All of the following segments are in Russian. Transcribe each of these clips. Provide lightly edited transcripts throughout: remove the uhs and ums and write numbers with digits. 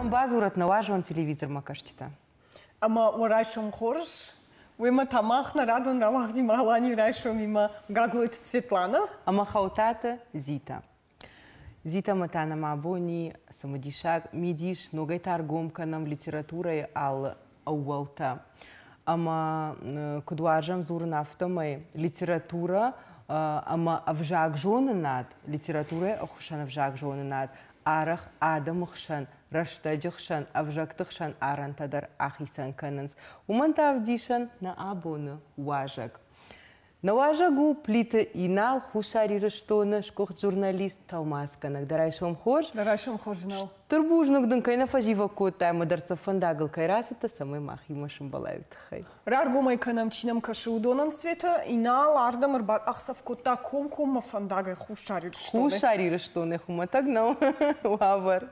базурат наважон телевизор макашчита. Ама урайшом хорш, уйма тамах нарадон равахди малани урайшом има гаглует Светлана. Ама хаутата Зита. Зита матана мабони самодишак мидиш ногай таргумка нам литературой ал ауалта. Ама кудуажам зурнафтамай литература ама авжак жоненад литература охшан авжак жоненад арах адамхшан раштаджхшан авжактхшан арантадар ахисан кананс умантавдишан на абону важак. На важагу плита инал хушари раштона шкох журналист талмасканак дарайшом хож. Дарайшом хожнал. Турбужнук дункайна фажива кота мадарца фандагл кайрасата самой махимашым балают хай. Раргумай канам чинам кашудонан света инал ардам рбак ахсав кота ком фандагай хушари раштона. Хушари раштона хуматагнал вавар.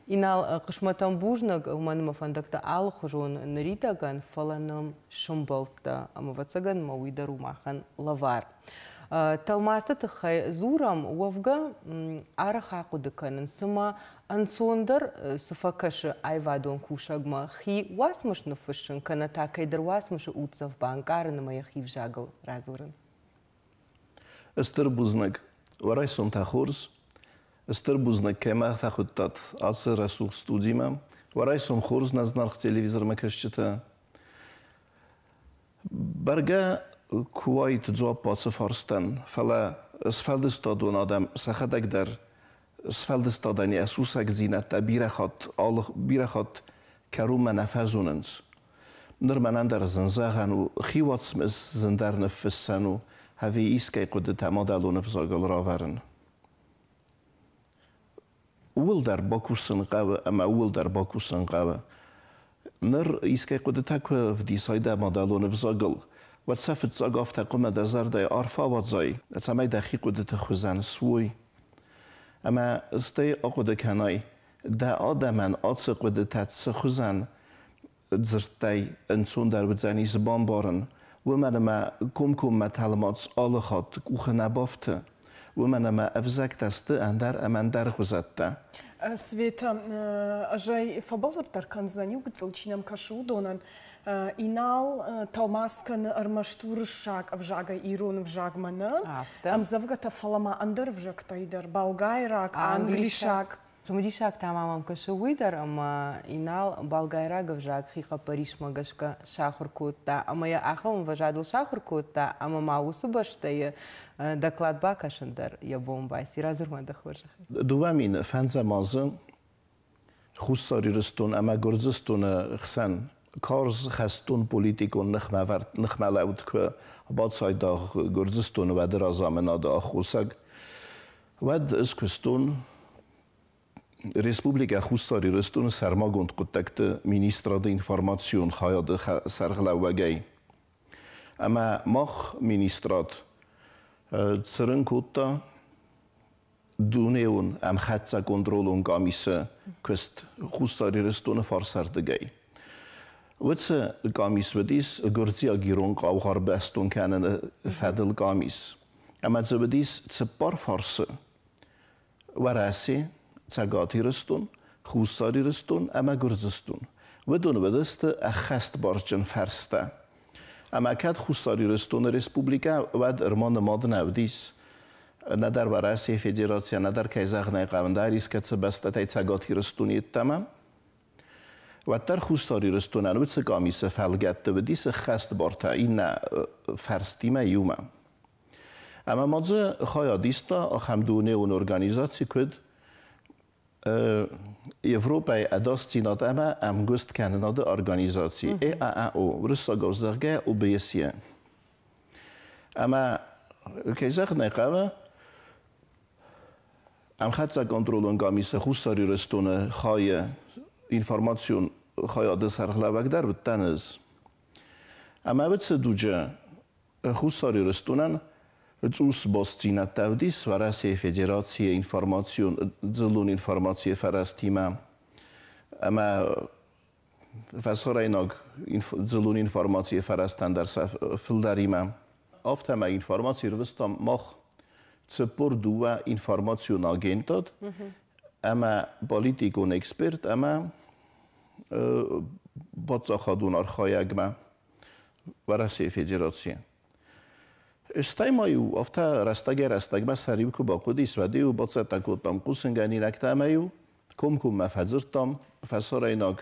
Инал кышматам бужнак уманыма фандакта ал хожон наритаган фаланым шумбалта амавацаган мауидару махан лавар. Талмаста тахай зурам уавга арахакудыканын сыма ансондар сыфакашы айвадон кушагма хи васмышны фышын каната кайдар васмышы утсав банкарыны мая хи вжагал разурын. Эстер бузнак варай сонтахорс Эстер бузнак кемах фахуттат алсы расул студима варай сон хорс назнарх телевизор макашчита барга Kuwait جواب پاس فارستان فلا اسفلد استادون آدم سخدک در اسفلد استادنی اسوسک زینت بیرخات کروم نفذونند نرمنان در زنزاغن و خیوات مس زندر نفسن و هوی ایسکی قد تمادلو نفزاگل راورن اول در باکوسن قوه اما اول در باکوسن قوه نر ایسکی قد تکو في دیسایده مادلو نفزاگل وتصفت زاگافت قمة دزرده عرفا وزای اتسامای دقیق ودت خوزن سوی اما استی آقود کنای ده آدمان آتسق ودت خوزن زرتای انسون در وزنی زبان بارن و من ما کم متعلمات آل خات کوخ نبافته و من ما افزک دسته اندر امن در خوزده Света, ажай фабалар таркан знанию гцелчинам кашу донан инал талмаскан армаштуршак авжага ирон вжагмана амзавгата фалама андер вжактайдер болгайрак англишак Самодишак тамамам кашуидар ама инал болгайрак вжаг хиха Париж магашка шахуркута ама я ахам вжадл шахуркута ама маусу баштая доклад бакашандар я бомбайси разурман дахваржах دوامین فنز مازن خوستاری رستون اما گرزستون خسن کارز خستون پولیتیکون نخمه لود که باد سایدا گرزستون و در آزامنا دا خوسگ ود اسکستون Республика خوستاری رستون سرما گند قدکت مینیستراد اینفارماسیون خواهد سرغلوگی اما ماخ مینیستراد سرن کوتا دونیون ام خدسا کنترلون گامیسه کست خوستاری رستون فارسردگی وچه گامیس ودیس گرزیا گیرون قاوغار بستون کنن فدل گامیس اما زبدیس تسپار فارسه ورسی تگاتی رستون خوستاری رستون اما گرزستون ودون ودست اخست بارجن فرسته اما کد خوستاری رستون رسپوبلیکا ود ارمان مادن اودیس نه در ورسی فدراسیا نه در کیزاغنای قونداریس که تبسته تای تگاتی رستونیت تمام و در خوستاری رستونن و تگامیس فلگت ودیس خست بارتا این فرستیمه یومه اما مازه خواهدیستا آخم دونه اون ارگانیزاتی کد Evropa adastinat ama amgust kanada organizacji EAAO Russa gazdaga OBSE ama kayzaqna qawa am khatsa kontrolun gamise خوستاری رستونه خای اینفورماسیون خای دسرغلاوک در بتنز اما بتس دوجه خوستاری رستونن Zus bostina taudis varasi federație informațion zălun informație farastima ama fasărainog zălun informație farastandar sa fildarima oftama informație rvstam moch ce por dua informațion agentot اما پالیتیکون اکسپرت اما باز خادون آرخایگما ورسی فدراسیون استایمایو افتا رستگما سریب کو با قدیس و دیو باز تکوتام قوسنگانی نکتامایو کم مفذرتام فساریناگ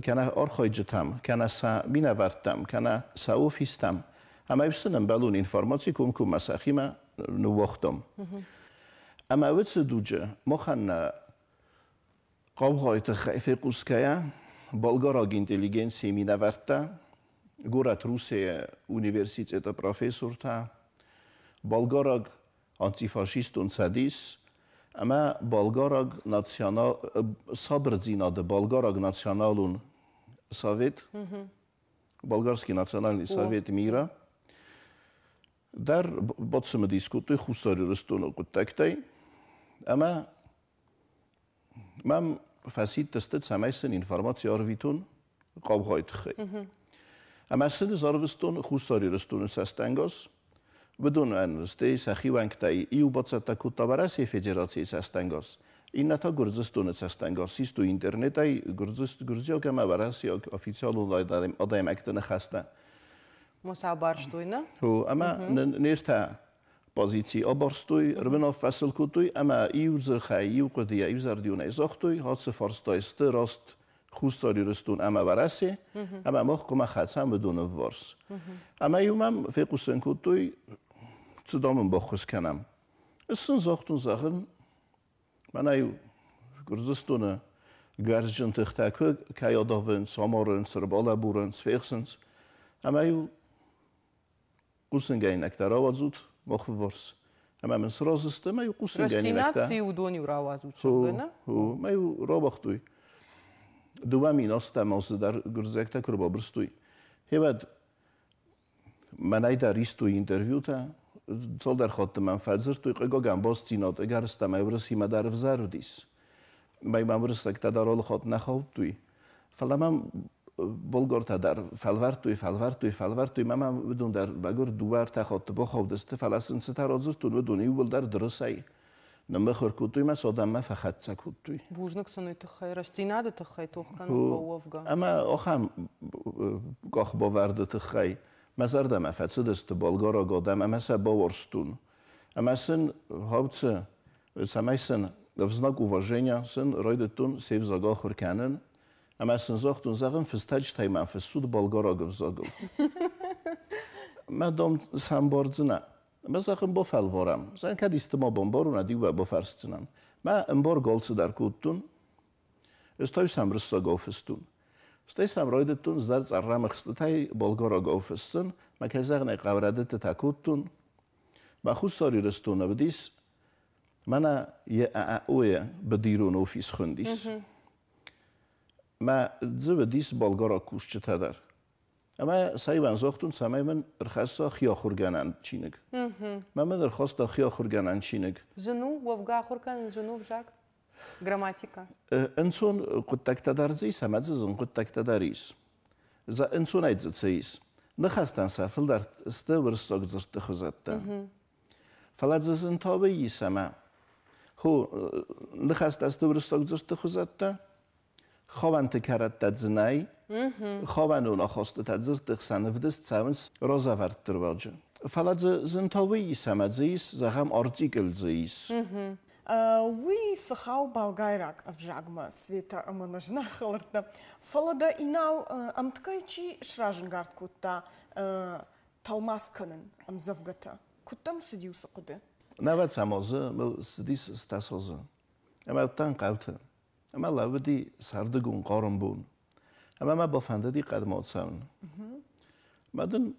کنه آرخایجتام کنه سا بینوردتم کنه سا اوفیستم اما یبسنم بلون اینفورماسی کم مسخیمه نوختم اما وقت دوجه مخن قوقایت خیفه قوسکیا بلغاراگ اینتلیجنسی مینورده گورت روسیه اونیورسیته پروفسور تا بلغاراگ آنتیفاشیستون سادیس اما بلغاراگ ناسیونال صبر زیناده بلغاراگ ناسیونالون سوویت بلغارسکی ناسیونالنی سوویت میره در باتسم دیسکوتی خوستاری رستون قطعی اما من فسید تستت سمایسن اینفورماسی آرویتون قابقایت خی اما سن زاروستون خوستاری رستون سستنگاس بدون ان ستی سخی وانکتای ایو باتستا کوتابراسی فدراسی سستنگاس این نتا گرزستون سستنگاس است تو اینترنتای گرزیا که ما براسی افیسیال آدم اکتن خسته مسابرشتوی نه؟ اما نیرتا پوزیسی آبارستوی ربنا فصل کوتوی اما ایو زرخای ایو قدیا ایو زردیونه زاختوی هات سفارستایست راست خوستاری رستون اما براسی اما ما کم خدسم بدون ورس اما ایو من فیقوسن کوتوی صدامن بخوش کنم استن زاختون زاخن من ایو گرزستونه گرزجن تختاکو کایاداون سامارن سربالا بورن سفیخسنس اما ایو قوسن گاین اکتر آوازود مخورس اما من سرازسته ما یو قوسن گاین اکتر رستینات سیودونی و راوازود شده نه؟ ما یو را بختوی دوامین استم از در گرزکتا کربا برستوی هیواد من ای در ریستوی اینترویو تا سال در خاطر من فضر توی قگاگم باز تینات اگر استم ای برسی ما در وزارو دیس ما برسکتا در حال خاط نخواد توی فلا من بلغار تا در فلورتوی من بدون در بگر دوار تا خاط بخواد دسته فلسطین ستارازر تو ندونی و در درسای نمبر کوتوی ما سادم ما فقط سکوتوی بوجنک سنوی تخای رستیناد تخای توخکن و وفگان اما آخام گاه باورد تخای مزرد ما فصد است بلغار آگادم اما سه باورستون اما سن هاوت سمایسن دفزناک uważenia سن رایدتون سیف زاگاه خورکنن اما سن زاختون زاغن فستاج تایمان فسود بلغار آگف زاگل ما دام سامبارزنا ما زاغن با فلوارم زن کدیست ما بمبارو ندیو با فرستنم ما امبار گالس در کودتون استای سامرس زاگاه فستون استای سامرایدتون زرد زرم خستای بلغار آگاه فستن ما که زاغن قوردت تکودتون ما خود ساری رستون بدیس من یه اوه بدیرون اوفیس خوندیس ما زب دیس بلغارا کوشچه تدر اما سایوان زاختون سمای من رخصا خیا خورگانن چینگ من درخواست خیا خورگانن چینگ جنو وفگا خورکن جنو بجاک گراماتیکا انسان قد تکتدر زیس همه زن قد تکتدریس ز انسان اید زیس نخستن سفل در استه ورستاک زرت خوزده فلات زن تابعی سما هو نخست استه ورستاک زرت خوزده خوان تکرد تزنای خوان اونا خواست تزرت خسنفدست سامنس رازورد درواجه فلات زن تابعی سما زیس زهم آرتیکل زیس وی سخاو بالگайрак авжагма света аманажна халарта фалада инал амткайчи шражнгард кутта талмасканын амзавгата куттам сидиусы куды نواد سمازه مل سدیس استاسازه اما تان قوته اما لودی سردگون قارم بون اما ما با فنددی قدمات سون مدن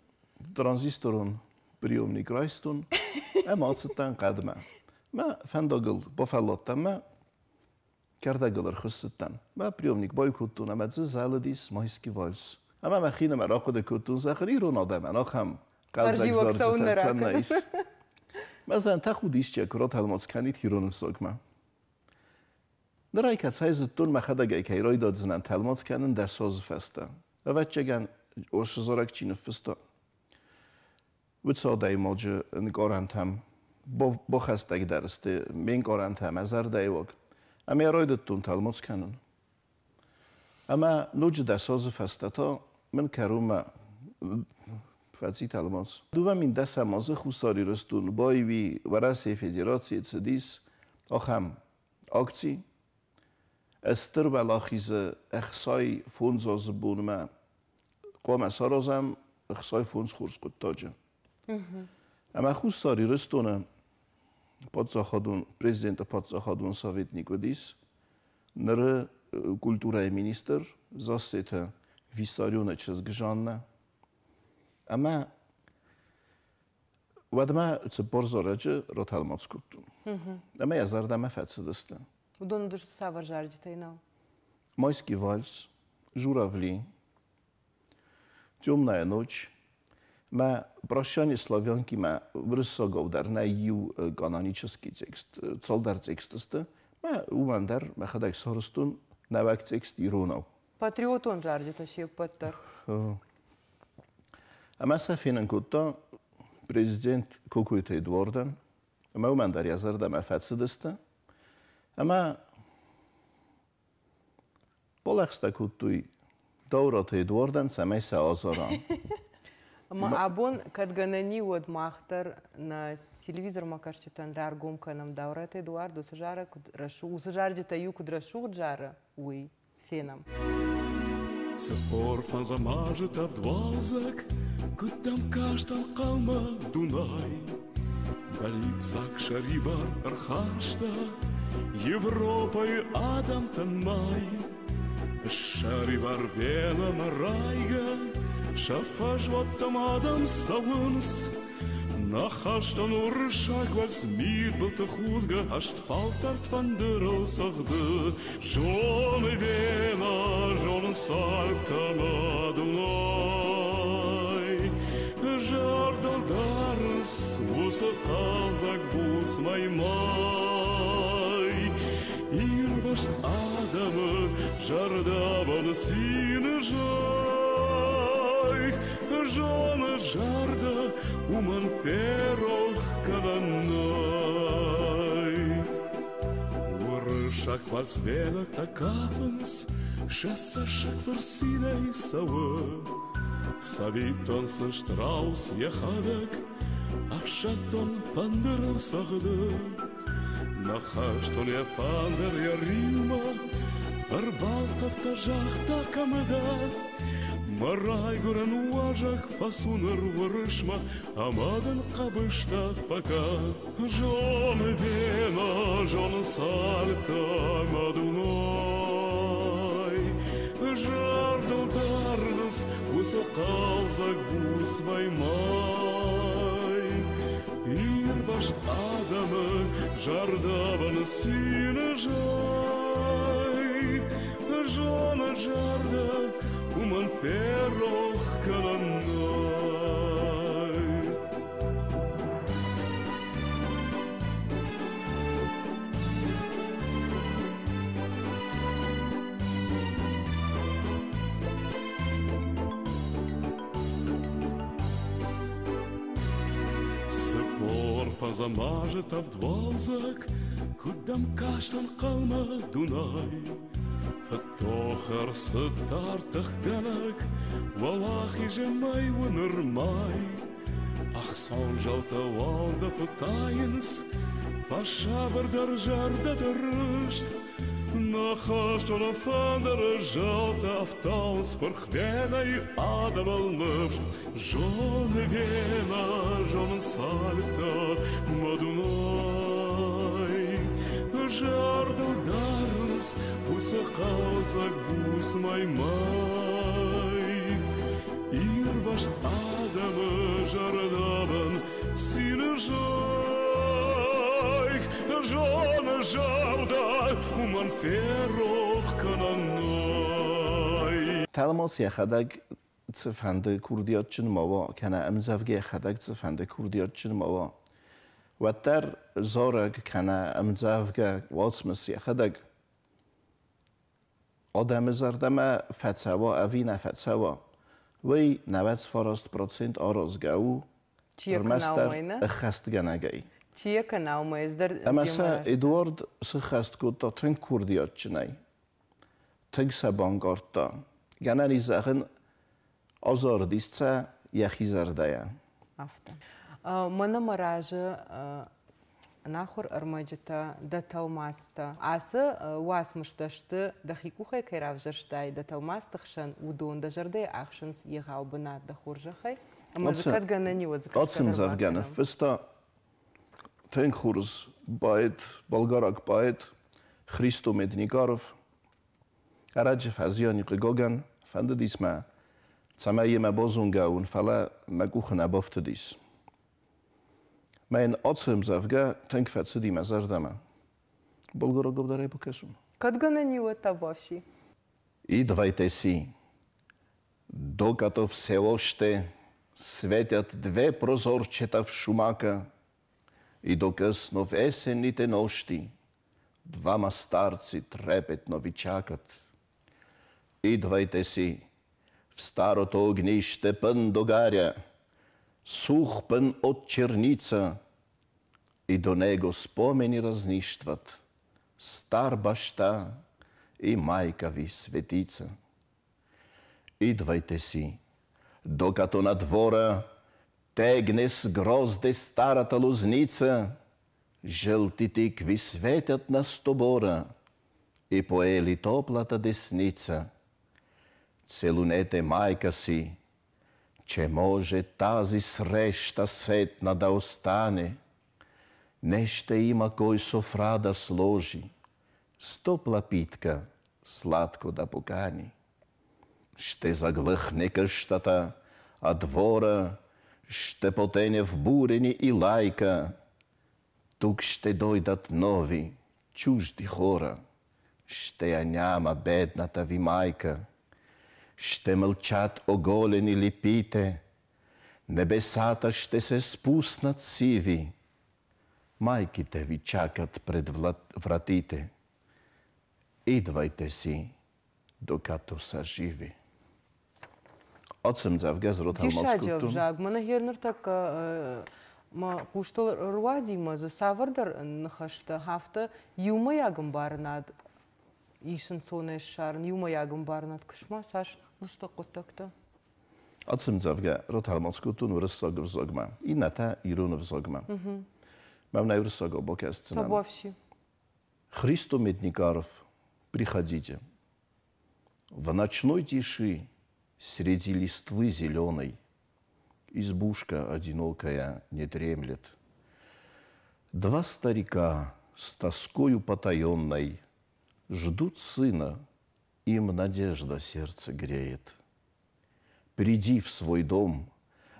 ترانزیستورون بریوم نیگرایستون اما ستان قدمه ما فندقل بفلاتم ما کردگلر خستن ما بریومنیک بای کتون اما زال دیس ماهیسکی والس اما ما خیلی مراقب کتون زخری رو نادم انا خم قلزک زارجت تن نیست مثلا تا خودیش چه کرات هلماس کنید هیرون ساگم درای کس های زدتون مخدگه که ایرای داد زنن تلماس کنن در ساز فسته و وچه گن اوش زارک چین فسته و ساده ماجه نگارند هم با خستگ درسته من قرانت هم ازر دیوگ اما رایدتون تلموز کنن اما نوج دساز فستتا من کروم فاتسی تلموز دوباره من دست مازه خوستاری رستون بایوی ورسی فدراسیه تدیس آخم اکتی استر بلاخیز اخصای فونز از بونم قام سرازم اخصای فونز خورس قد تاجه اما خوستاری رستونه پادزاخادون پرزیدنت پادزاخادون سویت نیکودیس نره کلتورای مینیستر زاسته ویستاریونه چیز گجانه اما ودما تبرزارجه رو تلماس کردم اما یزار دم فتس دسته Удобно даже савар жарить тайнал. Майский вальс, журавли, темная ночь. Ма прощание славянки ма врысогов дар на ю канонический текст. Цалдар текстысты. Ма умандар ма хадаг сарыстун навак текст иронау. Патриот он жарить вообще паттар. Ама сафинен кутта президент Кокуйта Эдуардан. Ма умандар язар да ма фатсыдысты. اما بالخسته کودوی دورات ادواردن سمیس آزاران اما ابون کدگننی ود ماختر на телевизор макарчитан даргум канам дорат Эдуард усажара кудршу усажарджита ю кудршу джара уй фенам Сапор фан замажет авдвазак кудам каштал қалма Дунай Балицак шарибар архашта Европа и Адам Танмай Шарибар вена марайга Шафаш ваттам Адам Савунс Нахаштан уршак вальс мир был то худга Ашт фалтарт вандерал сахды Жон и вена, жон сальптама Дунай Жардал дарс, усахал загбус маймай Ирбаш Адамы жардабан сины жай Жоны жарда уман перох кананай Урышак вальсвенак такафанс Шассашак варсинай савы Савитон сын штраус ехадак Ахшатон пандырыл сағды Нахаштон я пандыр я рима Арбалтав тажахта камада Марай гуран уажак фасуныр вырышма Амадан қабышта пока Жоны вена, жоны сальта Мадунай Жардылдарныз Усақал загбус маймай Ирбашт Адамы жардабаны сины жай Жоны жарды уман перох кананай Замажет авдвалзак, кудам каштан қалма Дунай. Фатохар сыттартық ганак, валахи жемай вынырмай. Ахсан жалта валда фытайынс, паша бірдар жарда дырышт. Нахаштон афандары жалта автаунс, пырхвенай адам алмыш. Жоны вена, жоны сальта, Мадунай. Жардыл дарынс, усақал загбус маймай. Ирбаш адамы жардабын, сины жай. Жоны жарда, уман ферох кананай. تعلمات یخدگ تفنده کردیات چن ماوا کنه امزافگی یخدگ تفنده کردیات چن ماوا و در زارگ کنه امزافگی واتسمس یخدگ آدم زردم فتسوا اوی نفتسوا وی 90% آرازگاو برمستر خستگنگی Чье канал мы издер? Амаса Эдуард схаст гута тен курдиатчнай. Тен сабангарта. Ганани заген азардистса яхизардая. Афта. Мана маража нахур армаджата да талмаста. Асы уасмышташты да хикухай кайравжаштай да талмастахшан удон да жарды ахшанс егалбына да хуржахай. Амазакат ганани вазакат. Отсым завгана. Феста тен хурз байт, болгарак байт, Христо Медникаров, Араджев Азияни Гоган, фандадисма. Самая ма бозунга ун фала магухна бофтадис. Mijn отцем завга тенкфетса ди мазардама. Болгара гобдаре покесум. Кад ганани ватабавши. Идвайте си. Докато все още светят две прозорчета в шумака и докъсно в есенните нощи двама старци трепетно ви чакат. Идвайте си. В старото огнище пън догаря, сух пън от черница, и до него спомени разнищват стар баща и майка ви светица. Идвайте си, докато на двора тегне с грозде старата лозница, жълти тикви светят на стобора и поели топлата десница. Целунете майка си, че може тази среща сетна да остане. Не ще има кой софра да сложи, с топла питка сладко да покани. Ще заглъхне къщата, а двора ще потене в бурени и лайка. Тук ще дойдат нови, чужди хора. Ще я няма бедната ви майка. Ще мълчат оголени липите, небесата ще се спуснат сиви. Майките ви чакат пред вратите. Идвайте си, докато са живи. Отсъм завгез роталмалското. Дишаджав жаг, мана хернер така ма куштол руади ма за савардар нахашта хафта юма ягам барнад. Ишен соне шарн юма ягам барнад кышма саш лышта коттакта. Отсъм завге роталмалското но разсаг в зогма. И ната ирун в зогма. Мам на ирусага боке сцена. Табовши. Христо Медникаров, приходите. В ночной тиши, среди листвы зеленой, избушка одинокая не дремлет. Два старика с тоскою потаенной ждут сына, им надежда сердце греет. Приди в свой дом,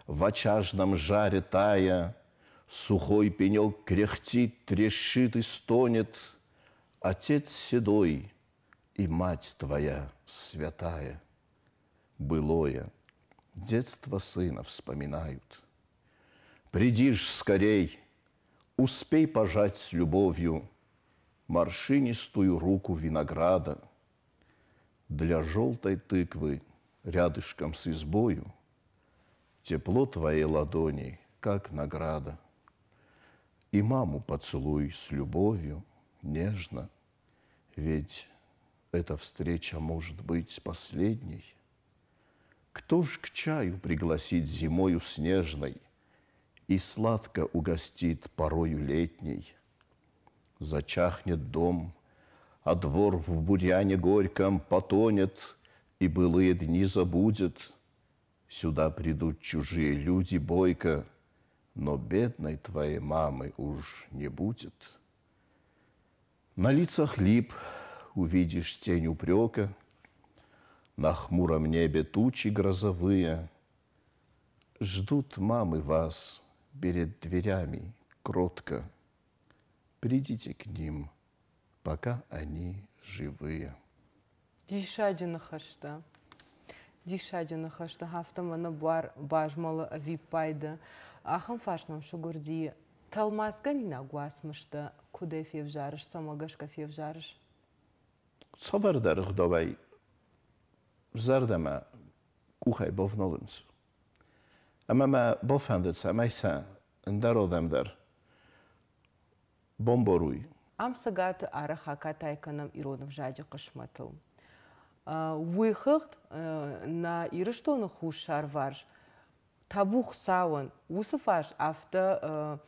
в очажном жаре тая, сухой пенек кряхтит, трещит и стонет. Отец седой и мать твоя святая. Былое, детство сына вспоминают. Приди ж скорей, успей пожать с любовью морщинистую руку винограда. Для желтой тыквы рядышком с избою тепло твоей ладони, как награда. И маму поцелуй с любовью, нежно, ведь эта встреча может быть последней. Кто ж к чаю пригласит зимою снежной и сладко угостит порою летней? Зачахнет дом, а двор в бурьяне горьком потонет и былые дни забудет. Сюда придут чужие люди бойко, но бедной твоей мамы уж не будет. На лицах лип увидишь тень упрека, на хмуром небе тучи грозовые. Ждут мамы вас перед дверями кротко. Придите к ним, пока они живые. Дишаджина хашта. Дишаджина хашта хафта мана бар бажмала випайда. Ахам фашнам шугурди. Талмазга нина гуасмышта куде февжарыш, самагашка февжарыш. Цовардарых давай зардама кухай бовнолынц. Ама ма бофандыца майса ндар одамдар. бомборуй. Am să gata ara hakata ekanam ironov jaji qishmatl. Уихыхт на ирыштон хушар варш табух сауан усыфаш авто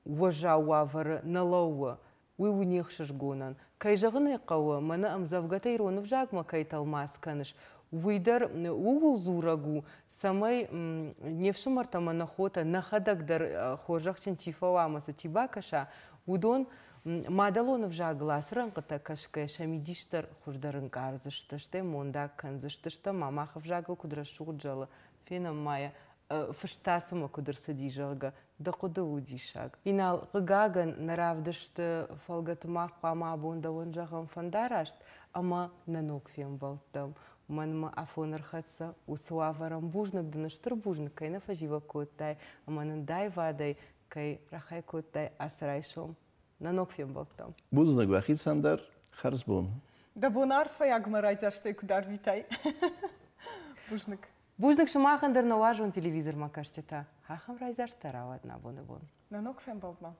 вожауавар налоуа у них шашгонан кайжагны қауы мана амзавгата иронов жагма кайталмасканыш уйдар угулзурагу самай невшимарта манахота нахадагдар хожахчин чифауамаса чибакаша удон Мадалонов жаглас рынқыта кашкай шамидиштар хуждарын карзыштышты, монда канзыштышты, мамахов жагл кудрашуг жалы, фена мая фыштасыма кудрсади жалга, да куда удишаг. Инал гаган наравдышты фалгатымах пама бондалон жагам фандарашт, ама нанок фем валтам. Манма афонархатса усуаварам бужнак дыныштыр бужнак, кай нафажива коттай, аманандай вадай, кай рахай коттай асрайшом. Нанок фем валтам. Бузнак вахид сандар харзбон. Да бонарфа ягмарайзашты кудар витай. Бужнак. Бужнак шамахандар налажон телевизор макашчата. Хахам райзаштара ладна бон. Нанок фем валтма.